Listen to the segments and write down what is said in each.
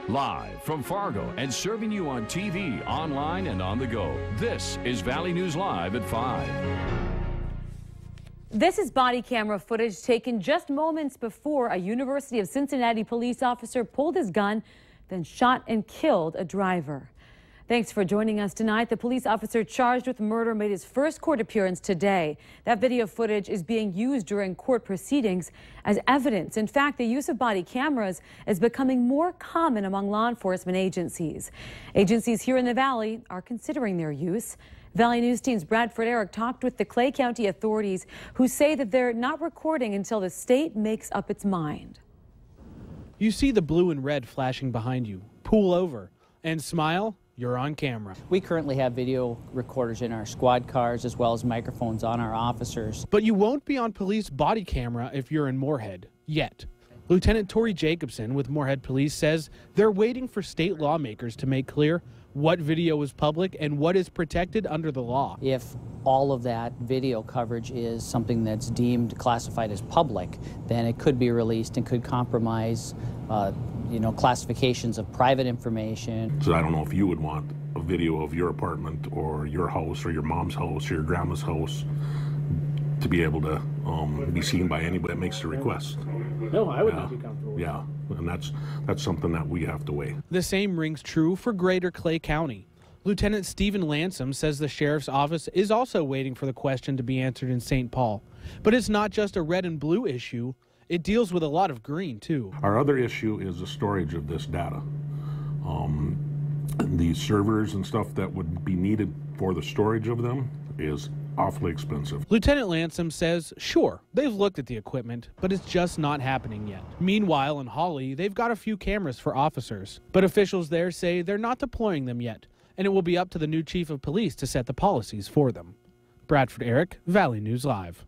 Live from Fargo and serving you on TV, online, and on the go. This is Valley News Live at 5. This is body camera footage taken just moments before a University of Cincinnati police officer pulled his gun, then shot and killed a driver. Thanks for joining us tonight. The police officer charged with murder made his first court appearance today. That video footage is being used during court proceedings as evidence. In fact, the use of body cameras is becoming more common among law enforcement agencies. Agencies here in the Valley are considering their use. Valley News Team's Bradford Eric talked with the Clay County authorities, who say that they're not recording until the state makes up its mind. You see the blue and red flashing behind you. Pull over and smile. You're on camera. We currently have video recorders in our squad cars as well as microphones on our officers. But you won't be on police body camera if you're in Moorhead, yet. Lieutenant Tori Jacobson with Moorhead Police says they're waiting for state lawmakers to make clear what video is public and what is protected under the law. If all of that video coverage is something that's deemed classified as public, then it could be released and could compromise classifications of private information. So I don't know if you would want a video of your apartment or your house or your mom's house or your grandma's house to be able to be seen by anybody that makes the request. No, I would not be comfortable. Yeah, and that's something that we have to weigh. The same rings true for Greater Clay County. Lieutenant Stephen Lansom says the sheriff's office is also waiting for the question to be answered in St. Paul. But it's not just a red and blue issue. It deals with a lot of green, too. Our other issue is the storage of this data. The servers and stuff that would be needed for the storage of them is awfully expensive. Lieutenant Lansom says, sure, they've looked at the equipment, but it's just not happening yet. Meanwhile, in Hawley, they've got a few cameras for officers, but officials there say they're not deploying them yet, and it will be up to the new chief of police to set the policies for them. Bradford Eric, Valley News Live.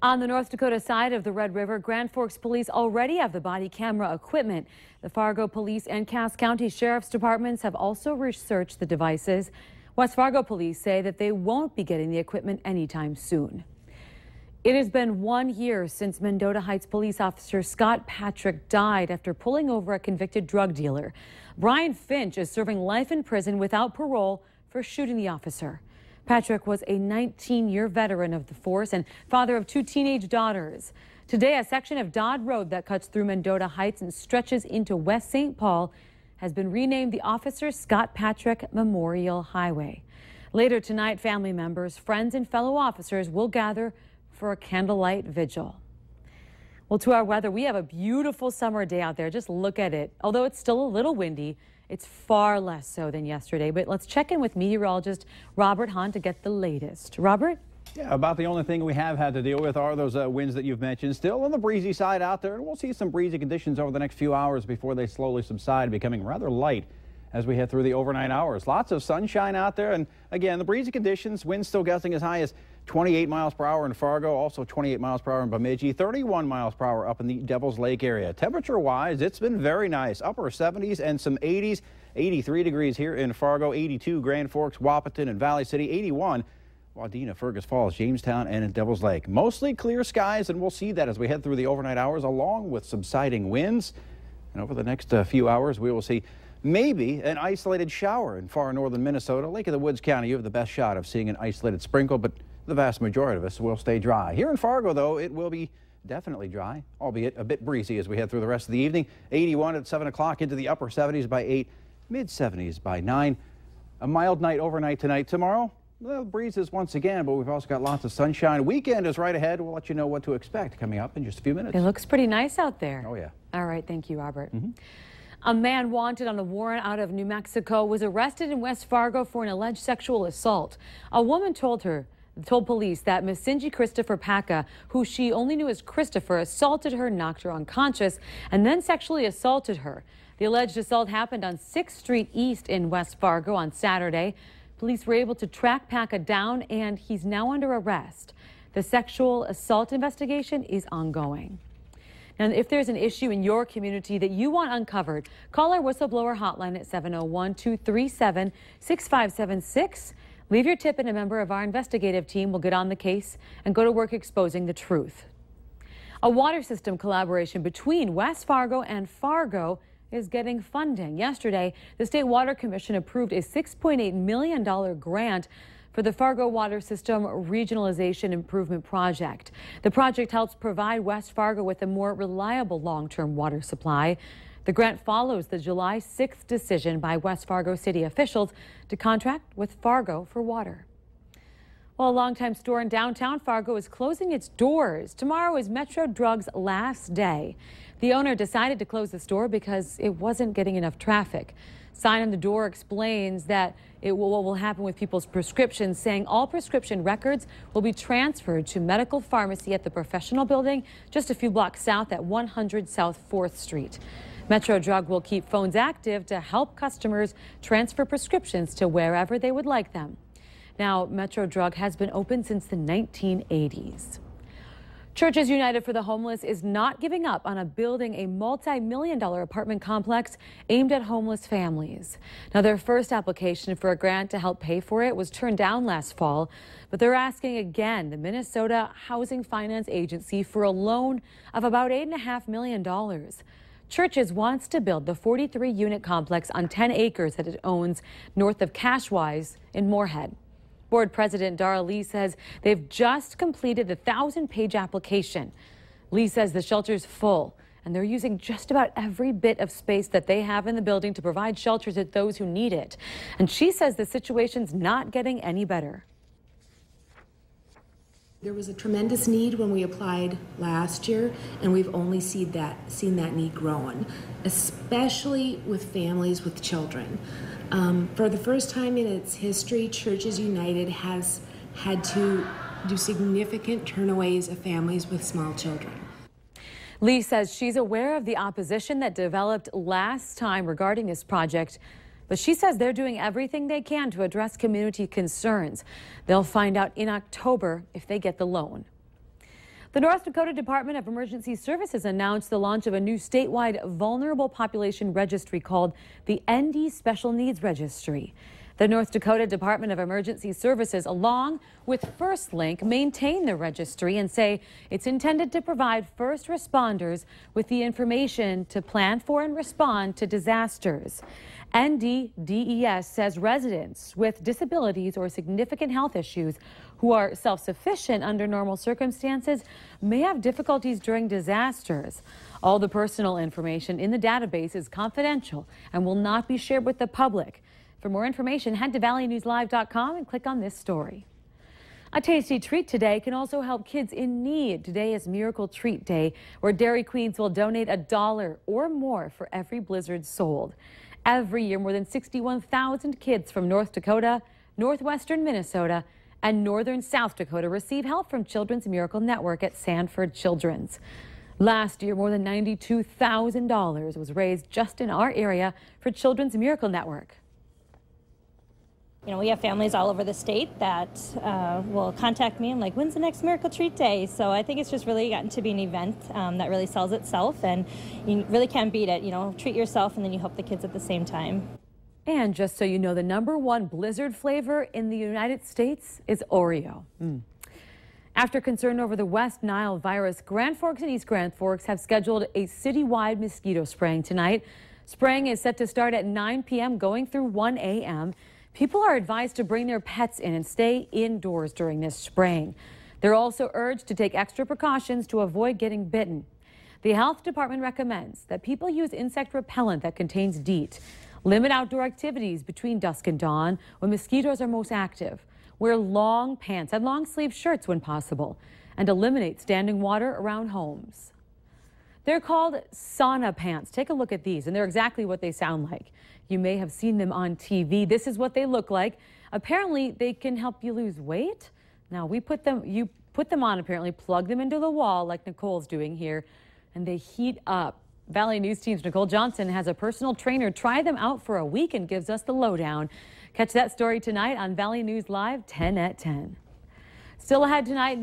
On the North Dakota side of the Red River, Grand Forks police already have the body camera equipment. The Fargo Police and Cass County Sheriff's Departments have also researched the devices. West Fargo police say that they won't be getting the equipment anytime soon. It has been 1 year since Mendota Heights police officer Scott Patrick died after pulling over a convicted drug dealer. Brian Finch is serving life in prison without parole for shooting the officer. Patrick was a 19-year veteran of the force and father of 2 teenage daughters. Today, a section of Dodd Road that cuts through Mendota Heights and stretches into West St. Paul has been renamed the Officer Scott Patrick Memorial Highway. Later tonight, family members, friends, and fellow officers will gather for a candlelight vigil. Well, to our weather, we have a beautiful summer day out there. Just look at it. Although it's still a little windy, it's far less so than yesterday. But let's check in with meteorologist Robert Hahn to get the latest. Robert? Yeah, about the only thing we have had to deal with are those winds that you've mentioned. Still on the breezy side out there, and we'll see some breezy conditions over the next few hours before they slowly subside, becoming rather light as we head through the overnight hours. Lots of sunshine out there, and again, the breezy conditions, winds still gusting as high as 28 miles per hour in Fargo, also 28 miles per hour in Bemidji, 31 miles per hour up in the Devil's Lake area. Temperature-wise, it's been very nice. Upper 70s and some 80s. 83 degrees here in Fargo, 82 Grand Forks, Wahpeton, and Valley City, 81 Wadena, Fergus Falls, Jamestown, and in Devil's Lake. Mostly clear skies, and we'll see that as we head through the overnight hours, along with subsiding winds. And over the next few hours, we will see maybe an isolated shower in far northern Minnesota. Lake of the Woods County, you have the best shot of seeing an isolated sprinkle, but the vast majority of us will stay dry. Here in Fargo, though, it will be definitely dry, albeit a bit breezy as we head through the rest of the evening. 81 at 7 o'clock, into the upper 70s by 8, mid-70s by 9. A mild night overnight tonight. Tomorrow, well, breezes once again, but we've also got lots of sunshine. Weekend is right ahead. We'll let you know what to expect coming up in just a few minutes. It looks pretty nice out there. Oh, yeah. All right. Thank you, Robert. A man wanted on a warrant out of New Mexico was arrested in West Fargo for an alleged sexual assault. A woman told police that Miss Cindy Christopher Paca, who she only knew as Christopher, assaulted her, knocked her unconscious, and then sexually assaulted her. The alleged assault happened on 6th Street East in West Fargo on Saturday. Police were able to track Paca down, and he's now under arrest. The sexual assault investigation is ongoing. Now, if there's an issue in your community that you want uncovered, call our whistleblower hotline at 701-237-6576. Leave your tip and a member of our investigative team will get on the case and go to work exposing the truth. A water system collaboration between West Fargo and Fargo is getting funding. Yesterday, the State Water Commission approved a $6.8 million grant for the Fargo Water System Regionalization Improvement Project. The project helps provide West Fargo with a more reliable long-term water supply. The grant follows the July 6th decision by West Fargo city officials to contract with Fargo for water. Well, a longtime store in downtown Fargo is closing its doors. Tomorrow is Metro Drug's last day. The owner decided to close the store because it wasn't getting enough traffic. Sign on the door explains that what will happen with people's prescriptions, saying all prescription records will be transferred to medical pharmacy at the professional building just a few blocks south at 100 South 4th Street. Metro Drug will keep phones active to help customers transfer prescriptions to wherever they would like them. Now, Metro Drug has been open since the 1980s. Churches United for the Homeless is not giving up on building a multi-million-dollar apartment complex aimed at homeless families. Now, their first application for a grant to help pay for it was turned down last fall, but they're asking again the Minnesota Housing Finance Agency for a loan of about $8.5 million. Churches wants to build the 43-unit complex on 10 acres that it owns north of Cashwise in Moorhead. Board President Dara Lee says they've just completed the 1,000-page application. Lee says the shelter's full, and they're using just about every bit of space that they have in the building to provide shelters to those who need it. And she says the situation's not getting any better. There was a tremendous need when we applied last year, and we've only seen that need growing, especially with families with children. For the first time in its history, Churches United has had to do significant turnaways of families with small children. Lee says she's aware of the opposition that developed last time regarding this project, but she says they're doing everything they can to address community concerns. They'll find out in October if they get the loan. The North Dakota Department of Emergency Services announced the launch of a new statewide vulnerable population registry called the ND Special Needs Registry. The North Dakota Department of Emergency Services, along with First Link, maintain the registry and say it's intended to provide first responders with the information to plan for and respond to disasters. NDDES says residents with disabilities or significant health issues who are self-sufficient under normal circumstances may have difficulties during disasters. All the personal information in the database is confidential and will not be shared with the public. For more information, head to valleynewslive.com and click on this story. A tasty treat today can also help kids in need. Today is Miracle Treat Day, where Dairy Queens will donate $1 or more for every Blizzard sold. Every year, more than 61,000 kids from North Dakota, northwestern Minnesota, and northern South Dakota receive help from Children's Miracle Network at Sanford Children's. Last year, more than $92,000 was raised just in our area for Children's Miracle Network. You know, we have families all over the state that will contact me and like, when's the next Miracle Treat Day? So I think it's just really gotten to be an event that really sells itself, and you really can't beat it. You know, treat yourself and then you help the kids at the same time. And just so you know, the #1 Blizzard flavor in the United States is Oreo. After concern over the West Nile virus, Grand Forks and East Grand Forks have scheduled a citywide mosquito spraying tonight. Spraying is set to start at 9 p.m. going through 1 a.m. People are advised to bring their pets in and stay indoors during this spraying. They're also urged to take extra precautions to avoid getting bitten. The health department recommends that people use insect repellent that contains DEET. Limit outdoor activities between dusk and dawn when mosquitoes are most active. Wear long pants and long sleeve shirts when possible, and eliminate standing water around homes. They're called Sauna Pants. Take a look at these, and they're exactly what they sound like. You may have seen them on TV. This is what they look like. Apparently, they can help you lose weight. Now, you put them on, apparently, plug them into the wall like Nicole's doing here, and they heat up. Valley News Team's Nicole Johnson has a personal trainer try them out for a week and gives us the lowdown. Catch that story tonight on Valley News Live, 10 at 10. Still ahead tonight.